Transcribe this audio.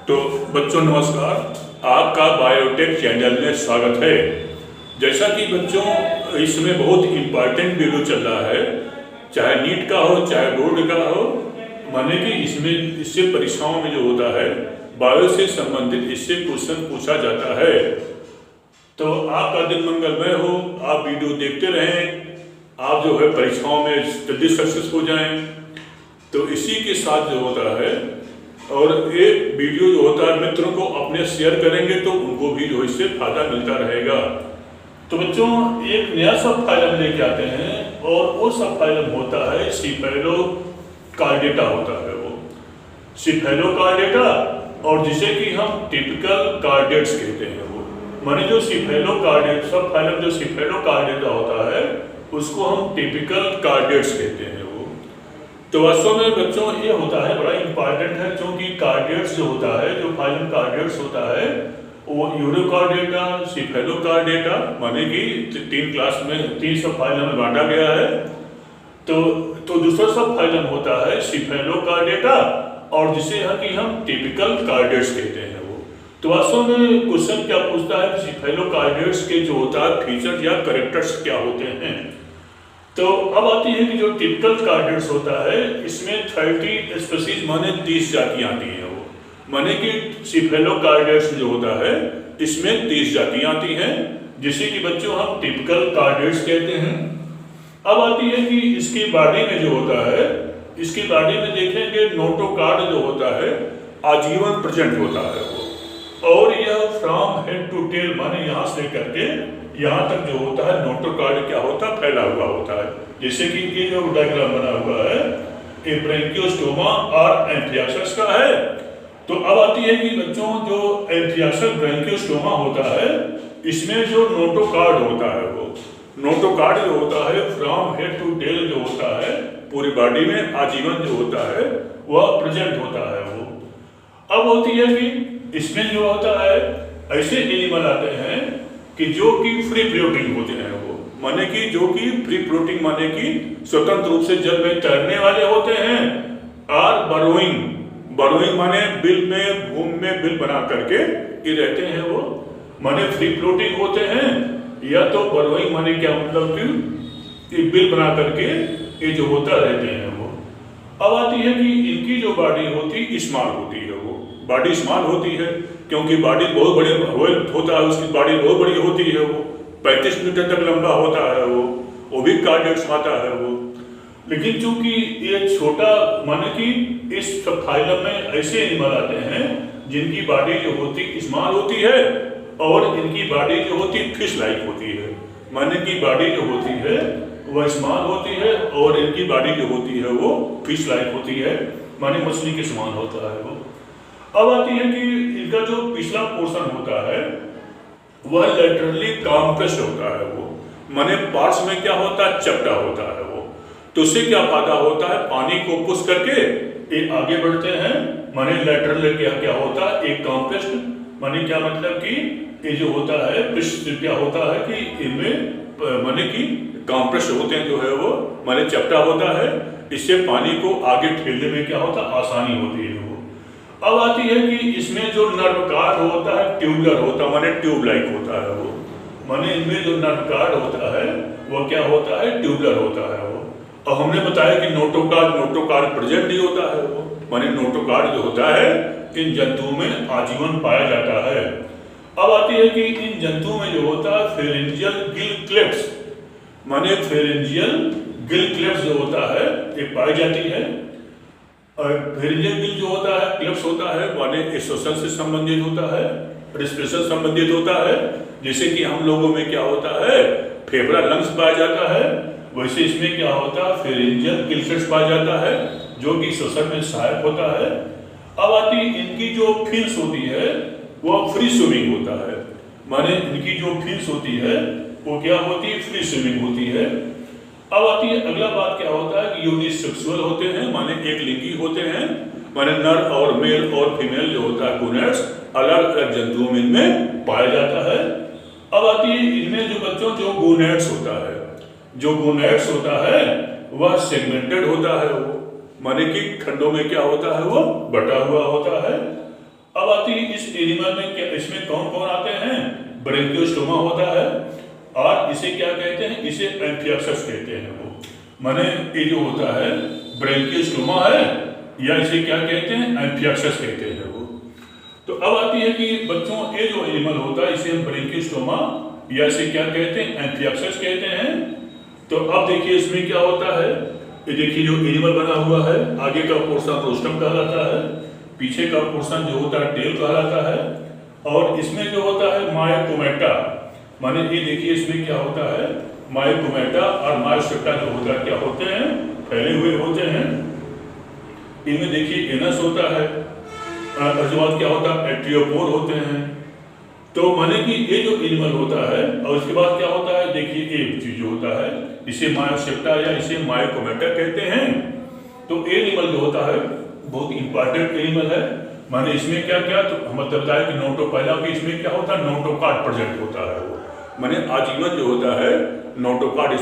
तो बच्चों नमस्कार, आपका बायोटेक चैनल में स्वागत है। जैसा कि बच्चों इसमें बहुत इम्पॉर्टेंट वीडियो चल रहा है, चाहे नीट का हो चाहे बोर्ड का हो, माने कि इससे परीक्षाओं में जो होता है बायो से संबंधित इससे क्वेश्चन पूछा जाता है। तो आपका दिन मंगलमय हो, आप वीडियो देखते रहें, आप जो है परीक्षाओं में जल्दी सक्सेस हो जाएं। तो इसी के साथ जो होता है, और ये वीडियो जो होता है मित्रों को अपने शेयर करेंगे तो उनको भी जो इससे फायदा मिलता रहेगा। तो बच्चों एक नया सब फाइलम लेके आते हैं और वो सब फाइलम होता है सीफेलोकार्डेटा होता है वो सीफेलोकार्डेटा, और जिसे कि हम टिपिकल कार्डेट्स कहते हैं। वो माने जो सीफेलोकार्डेट सब फाइलम जो सीफेलोकार्डेटा होता है उसको हम टिपिकल कार्डेट्स कहते हैं। तो वास्तव में बच्चों ये होता है बड़ा इंपॉर्टेंट है, क्योंकि कार्डेट्स जो होता है, जो फाइलम कार्डेट्स होता है वो यूरोकार्डेटा, सीफेलोकार्डेटा, माने कि तीन सब फाइलम में बांटा गया है। तो दूसरा सब फाइलम होता है सीफेलोकार्डेटा, और जिसे कि हम टिपिकल कार्डेट्स कहते हैं। वो तो वास्तव में क्वेश्चन क्या पूछता है कि सीफेलोकार्डेट्स के जो होता है फीचर या कैरेक्टर्स क्या होते हैं। तो अब आती है कि जो टिपिकल कार्डेट्स होता है इसमें 30 स्पीशीज माने 30 जातियां आती हैं। वो माने कि सीफेलोकार्डेट्स जो होता है इसमें 30 जातियां आती हैं, जिसे कि बच्चों हम टिपिकल कार्डेट्स कहते हैं। अब आती है कि इसकी बॉडी में जो होता है, इसकी बॉडी में देखेंगे नोटोकार्ड जो होता है आजीवन प्रेजेंट होता है वो, और यह फ्रॉम हेड टू टेल माने यहाँ से करके यहाँ तक जो होता है नोटोकार्ड क्या होता है फैला हुआ होता है। जैसे कि ये जो डायग्राम बना हुआ है ये ब्रैंकियोस्टोमा और एंथ्रियाक्स का है। तो अब आती है कि बच्चों जो एंथ्रियाक्स ब्रैंकियोस्टोमा होता है इसमें जो नोटोकार्ड होता है वो नोटोकार्ड जो होता है फ्रॉम हेड टू टेल जो होता है पूरी बॉडी में आजीवन जो होता है वह प्रेजेंट होता है वो। अब होती है कि इसमें जो होता है ऐसे एनिमल आते हैं कि जो कि फ्री फ्लोटिंग होते हैं। वो माने कि जो कि फ्री फ्लोटिंग माने कि स्वतंत्र रूप से जल में तैरने वाले होते हैं, और बरोइंग माने बिल में भूमि में बिल बना करके ये रहते हैं। वो माने फ्री फ्लोटिंग होते हैं, या तो बरोइंग माने क्या मतलब कि बिल बना करके ये जो होता रहते हैं वो। अब आती है कि इनकी जो बॉडी होती स्मॉल होती है। वो बॉडी स्मॉल होती है क्योंकि बॉडी बहुत बड़े होता है, उसकी बॉडी बहुत बड़ी होती है। वो 35 मीटर तक लंबा होता है वो भी कार्डेट्स आता है वो। लेकिन चूंकि ये छोटा माने कि इस फाइलम में ऐसे एनिमल आते हैं जिनकी बॉडी जो होती स्मॉल होती है, और इनकी बॉडी जो होती फिश लाइक होती है। माने की बॉडी जो होती है वह स्मॉल होती है, और इनकी बॉडी जो होती है वो फिश लाइक होती है, माने मछली के समान होता है वो। अब आती है कि इनका जो पिछला पोर्शन होता है वह लेटरली कॉम्प्रेस्ड होता है। वो माने पार्ट्स में क्या होता है चपटा होता है वो। तो उससे क्या फायदा होता है, पानी को पुश करके ये आगे बढ़ते हैं। माने लेटरल क्या होता है एक कॉम्प्रेस्ड, माने क्या मतलब कि ये जो होता है क्या होता है कि इनमें माने कि कॉम्प्रेस्ड होते हैं जो है वो, माने चपटा होता है। इससे पानी को आगे ठेलने में क्या होता है आसानी होती है वो। अब आती है कि इसमें जो नर्व कार्ड होता है ट्यूबुलर होता है, माने ट्यूब लाइक होता है वो। माने इनमें जो नर्व कार्ड होता है वो क्या होता है ट्यूबुलर होता है वो। और हमने बताया कि नोटोकार्ड प्रेजेंट नहीं होता है वो, माने नोटोकार्ड जो होता है इन जंतुओं में आजीवन पाया जाता है। अब आती है कि इन जंतुओं में जो होता है फेरेंजियल गिल क्लेफ्ट्स, माने फेरेंजियल गिल क्लेफ्ट्स जो होता है ये पाई जाती है। और फेरेंजियल गिल जो होता है क्लेफ्ट्स होता है माने श्वसन से संबंधित होता है, रेस्पिरेशन संबंधित होता है। जैसे कि हम लोगों में क्या होता है फेफड़ा लंग्स पाया जाता है, वैसे इसमें क्या होता है फेरेंजियल गिल क्लेफ्ट्स पाया जाता है जो कि श्वसन में सहायक होता है। अब आती इनकी जो फिन्स होती है वह फ्री स्विमिंग होता है, माने इनकी जो फिन्स होती है वो क्या होती है फ्री स्विमिंग होती है। अब आती है अगला बात क्या होता है कि यूनिसेक्सुअल होते हैं, माने एक लिंगी होते हैं। माने नर और मेल और फीमेल जो होता है गोनेड्स अलग अलग जंतुओं में इनमें पाया जाता है। अब आती है इनमें जो बच्चों जो गोनेड्स होता है, जो गोनेड्स होता है वह सेगमेंटेड होता है वो, माने कि खंडों में क्या होता है वो बटा हुआ होता है। अब इस एनिमल में क्या, इसमें कौन कौन आते हैं? ब्रैंकियोस्टोमा होता है, और इसे क्या कहते हैं? इसे एम्फियक्सस कहते हैं। वो माने ये जो होता है ब्रैंकियोस्टोमा है, या इसे क्या कहते हैं? एम्फियक्सस कहते हैं वो। तो अब आती है कि बच्चों ये जो एनिमल होता है इसे हम ब्रैंकियोस्टोमा या इसे क्या कहते हैं? एम्फियक्सस कहते हैं। तो अब देखिए इसमें क्या होता है, ये देखिए जो एनिमल बना हुआ है, आगे का पोर्शन रोस्ट्रम कहलाता है, पीछे का पोर्शन जो होता है टेल कहलाता है, और इसमें जो होता है मायोकोमेटा, माने ये देखिए इसमें क्या होता है? मायोकोमेटा और मायोसेप्टा जो होता है क्या होते हैं? फैले हुए होते हैं। इनमें देखिए एनस होता है, उसके बाद क्या होता है? एट्रियोपोर होते हैं। तो माने कि ये जो एनिमल होता है, और उसके बाद क्या होता है? देखिए एक चीज जो होता है इसे मायोसेप्टा या इसे मायोकोमेटा कहते हैं। तो ये एनिमल जो होता है बहुत इंपॉर्टेंट एनिमल है। माने इसमें क्या क्या, तो हम बताया कि नोटो, पहला कि इसमें क्या होता है? नोटोकार्ड प्रेजेंट होता है। वो माने आजीवन जो होता है नोटोकार्ड